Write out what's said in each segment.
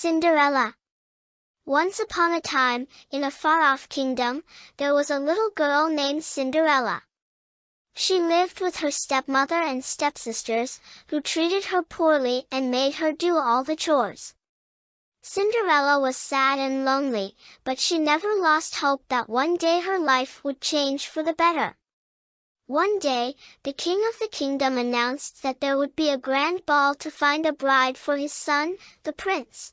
Cinderella. Once upon a time, in a far-off kingdom, there was a little girl named Cinderella. She lived with her stepmother and stepsisters, who treated her poorly and made her do all the chores. Cinderella was sad and lonely, but she never lost hope that one day her life would change for the better. One day, the king of the kingdom announced that there would be a grand ball to find a bride for his son, the prince.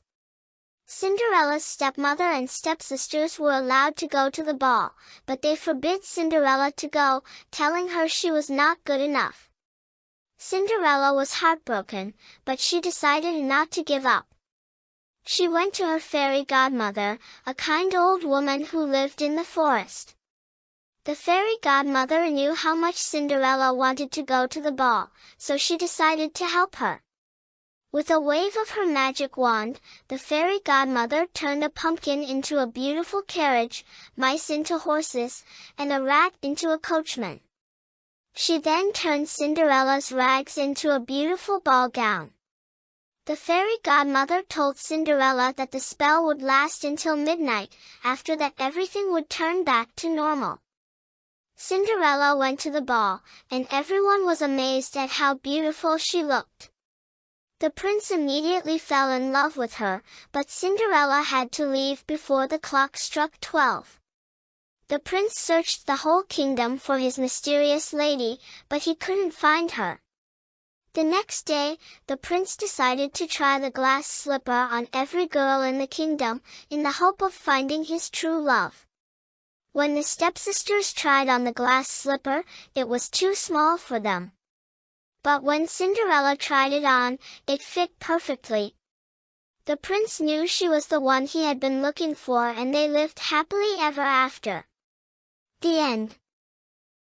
Cinderella's stepmother and stepsisters were allowed to go to the ball, but they forbid Cinderella to go, telling her she was not good enough. Cinderella was heartbroken, but she decided not to give up. She went to her fairy godmother, a kind old woman who lived in the forest. The fairy godmother knew how much Cinderella wanted to go to the ball, so she decided to help her. With a wave of her magic wand, the fairy godmother turned a pumpkin into a beautiful carriage, mice into horses, and a rat into a coachman. She then turned Cinderella's rags into a beautiful ball gown. The fairy godmother told Cinderella that the spell would last until midnight, after that everything would turn back to normal. Cinderella went to the ball, and everyone was amazed at how beautiful she looked. The prince immediately fell in love with her, but Cinderella had to leave before the clock struck 12. The prince searched the whole kingdom for his mysterious lady, but he couldn't find her. The next day, the prince decided to try the glass slipper on every girl in the kingdom, in the hope of finding his true love. When the stepsisters tried on the glass slipper, it was too small for them. But when Cinderella tried it on, it fit perfectly. The prince knew she was the one he had been looking for, and they lived happily ever after. The end.